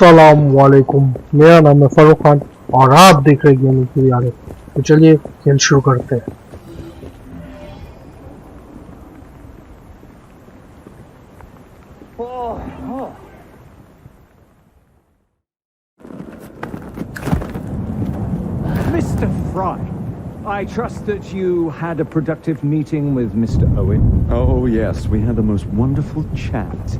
अस्सलाम वालेकुम। मेरा नाम है फारूक खान और आप देख रहे हैं गेमिंग। तो चलिए खेल शुरू करते हैं। Mr. Frye, I trust that you had a productive meeting with Mr. Owen. Oh, yes, we had the most wonderful chat.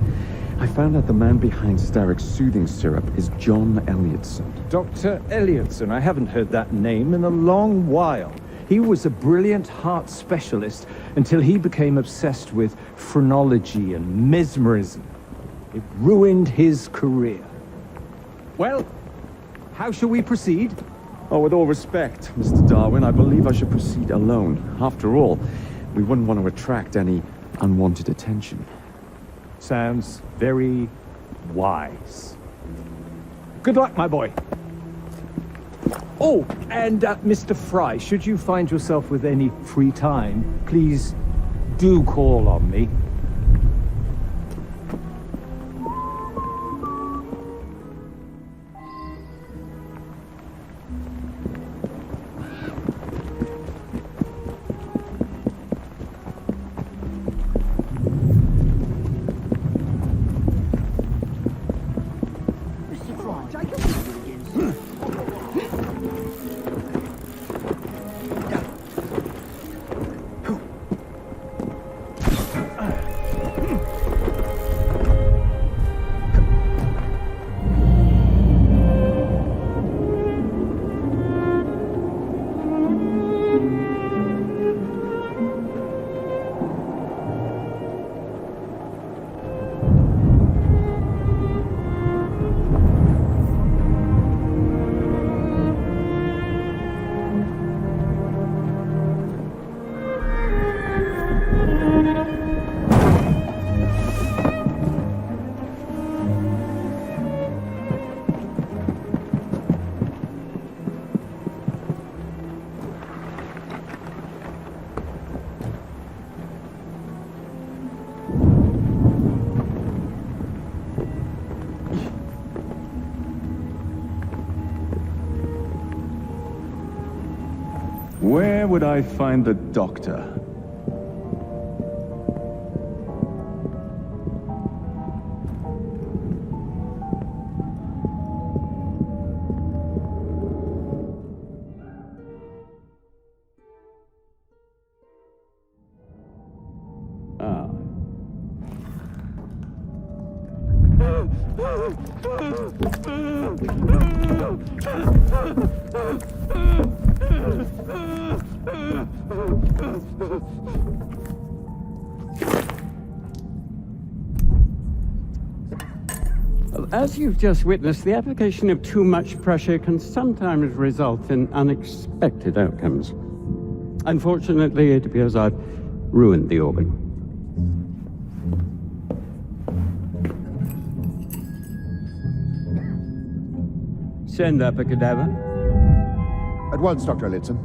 I found out the man behind Starrick's soothing syrup is John Elliotson. Dr. Elliotson, I haven't heard that name in a long while. He was a brilliant heart specialist until he became obsessed with phrenology and mesmerism. It ruined his career. Well, how shall we proceed? Oh, with all respect, Mr. Darwin, I believe I should proceed alone. After all, we wouldn't want to attract any unwanted attention. Sounds very wise. Good luck, my boy. Oh, and Mr. Frye, should you find yourself with any free time, please do call on me. Where would I find the doctor? As you've just witnessed, the application of too much pressure can sometimes result in unexpected outcomes. Unfortunately, it appears I've ruined the organ. Send up a cadaver. At once, Dr. Elliotson.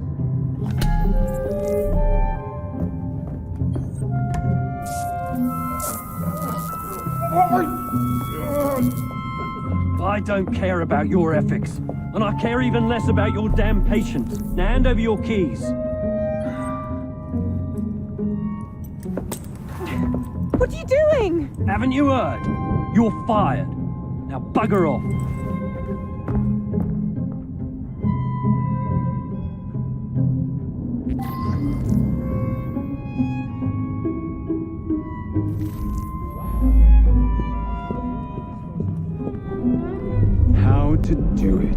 I don't care about your ethics, and I care even less about your damn patience. Now hand over your keys. What are you doing? Haven't you heard? You're fired. Now bugger off. How to do it.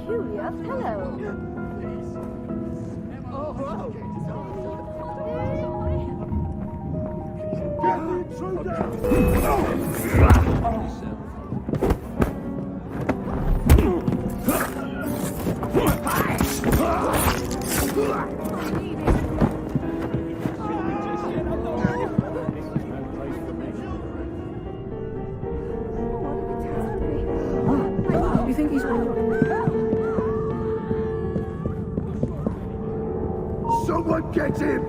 peculiar fellow. You think he's... Someone get him!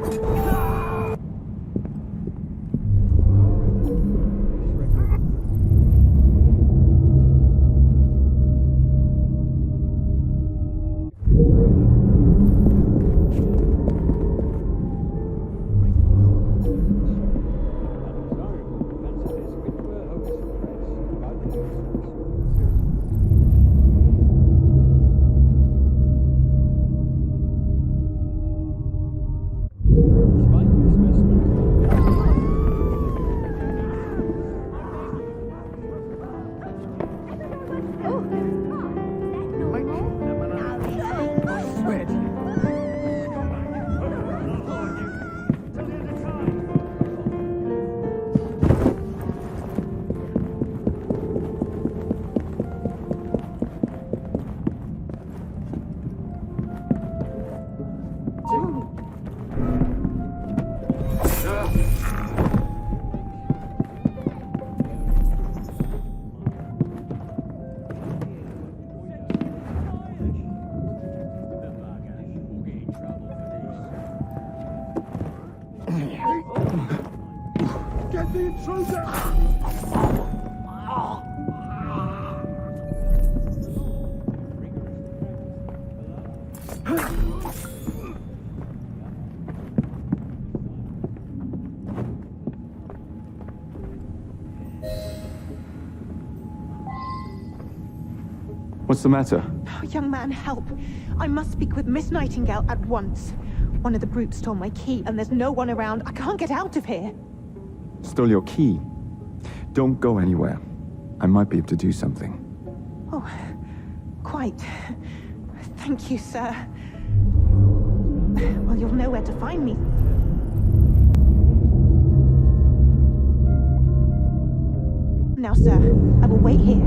Get the intruder! What's the matter? Oh, young man, help. I must speak with Miss Nightingale at once. One of the brutes stole my key, and there's no one around. I can't get out of here. Stole your key. Don't go anywhere. I might be able to do something. Oh, quite. Thank you, sir. Well, you'll know where to find me. Now, sir, I will wait here.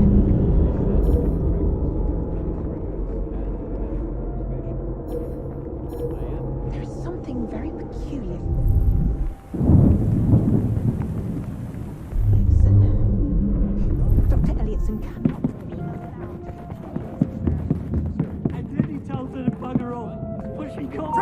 There's something very peculiar. Dr. Elliotson cannot be allowed. And then he tells her to bugger off. But she can't.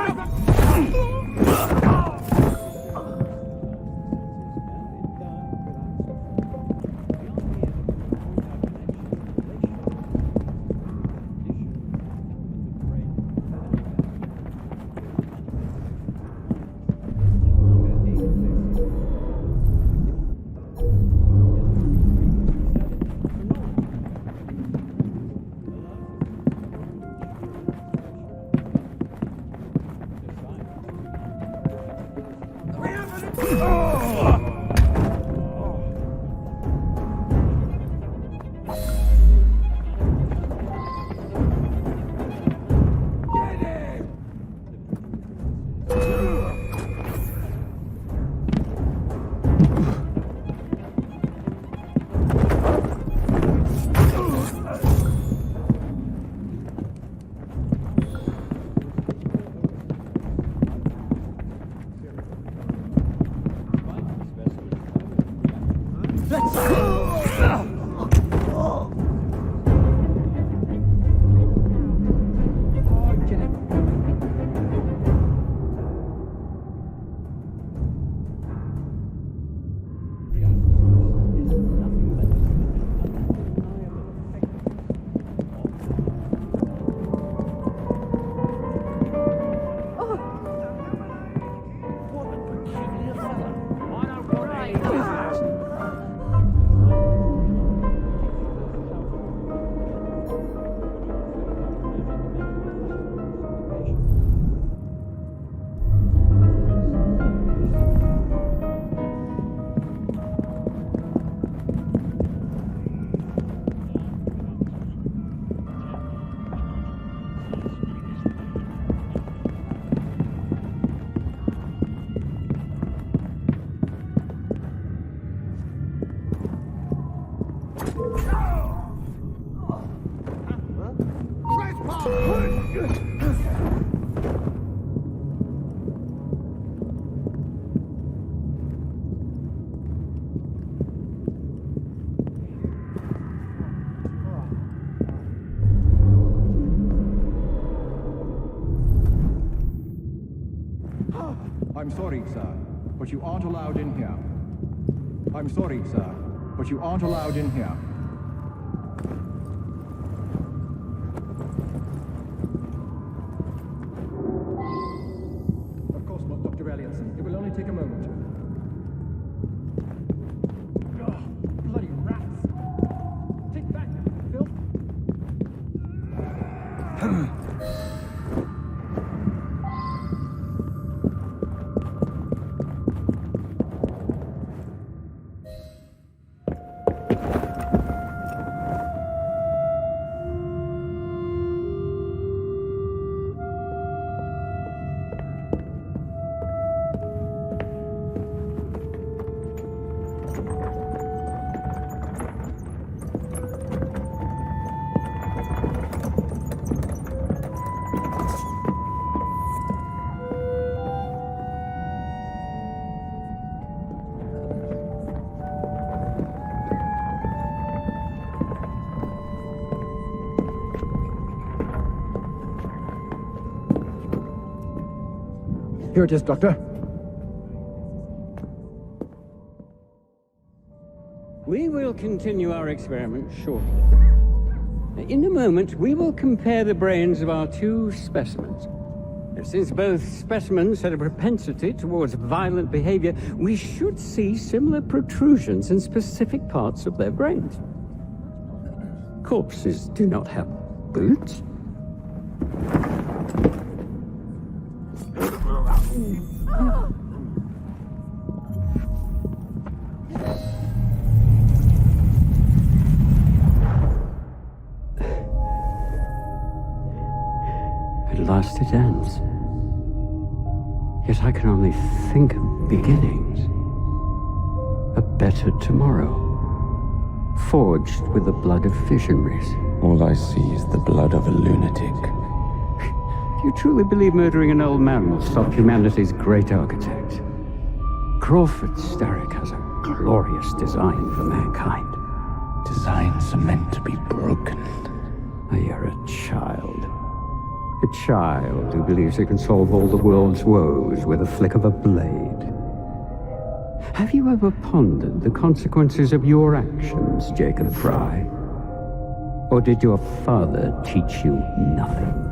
I'm sorry, sir, but you aren't allowed in here. I'm sorry, sir, but you aren't allowed in here. Of course not, Dr. Elliotson. It will only take a moment. Ugh, bloody rats! Take back, Phil! Here it is, Doctor. We will continue our experiment shortly. In a moment, we will compare the brains of our two specimens. Since both specimens had a propensity towards violent behavior, we should see similar protrusions in specific parts of their brains. Corpses do not have boots. At last it ends. Yet I can only think of beginnings. A better tomorrow, forged with the blood of visionaries. All I see is the blood of a lunatic. Do you truly believe murdering an old man will stop humanity's great architect? Crawford Starrick has a glorious design for mankind. Designs are meant to be broken. Oh, you're a child. A child who believes he can solve all the world's woes with a flick of a blade. Have you ever pondered the consequences of your actions, Jacob Frye? Or did your father teach you nothing?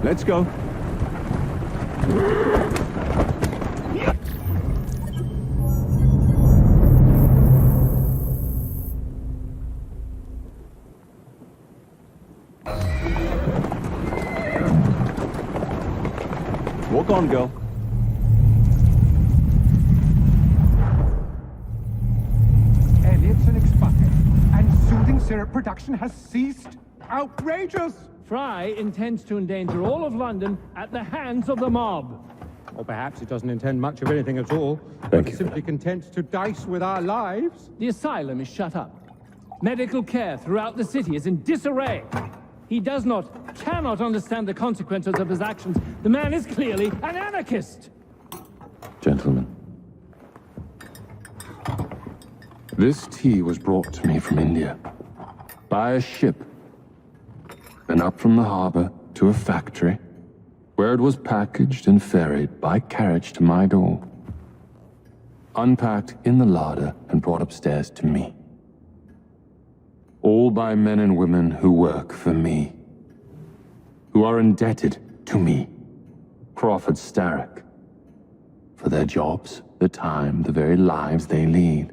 Let's go. Walk on, girl. Elliotson expired, and soothing syrup production has ceased. Outrageous! Frye intends to endanger all of London at the hands of the mob. Or perhaps it doesn't intend much of anything at all. Thank you. Simply content to dice with our lives. The asylum is shut up. Medical care throughout the city is in disarray. He cannot understand the consequences of his actions. The man is clearly an anarchist. Gentlemen, This tea was brought to me from India by a ship, then up from the harbor to a factory, where it was packaged and ferried by carriage to my door, unpacked in the larder and brought upstairs to me. All by men and women who work for me, who are indebted to me, Crawford Starrick, for their jobs, the time, the very lives they lead.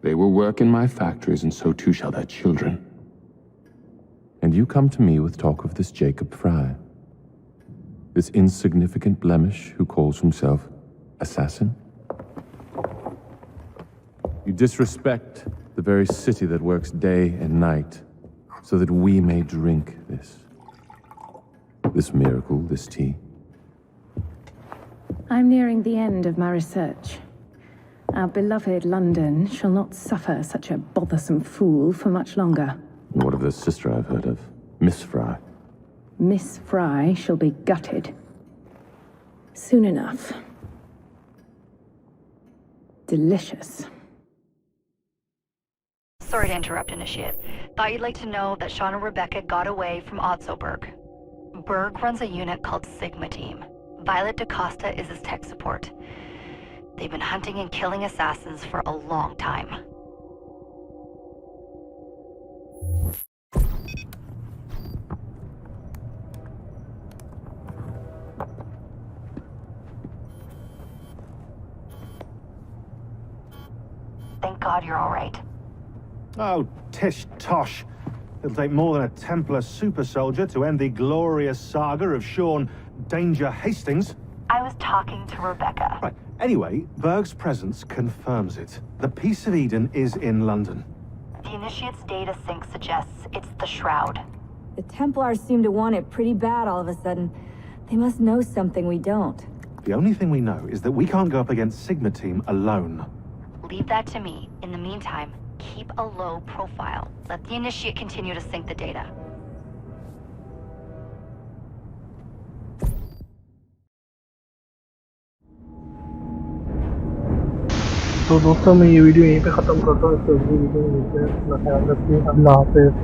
They will work in my factories, and so too shall their children. And you come to me with talk of this Jacob Frye, this insignificant blemish who calls himself Assassin? You disrespect the very city that works day and night so that we may drink this miracle, this tea. I'm nearing the end of my research. Our beloved London shall not suffer such a bothersome fool for much longer. What of the sister I've heard of, Miss Frye? Miss Frye shall be gutted. Soon enough. Delicious. Sorry to interrupt, Initiate. Thought you'd like to know that Sean and Rebecca got away from Otzoberg. Berg runs a unit called Sigma Team. Violet DaCosta is his tech support. They've been hunting and killing assassins for a long time. Thank God you're all right. Oh, tish tosh. It'll take more than a Templar super soldier to end the glorious saga of Sean Danger Hastings. I was talking to Rebecca. Right. Anyway, Berg's presence confirms it. The Peace of Eden is in London. The Initiate's data sync suggests it's the Shroud. The Templars seem to want it pretty bad all of a sudden. They must know something we don't. The only thing we know is that we can't go up against Sigma Team alone. Leave that to me. In the meantime, keep a low profile. Let the Initiate continue to sync the data. तो दोस्तों मैं ये video यहीं पे ख़त्म करता हूँ। इसको अगली वीडियो में मिलते हैं। अपना ख्याल रखिए। अल्लाह हाफ़िज़।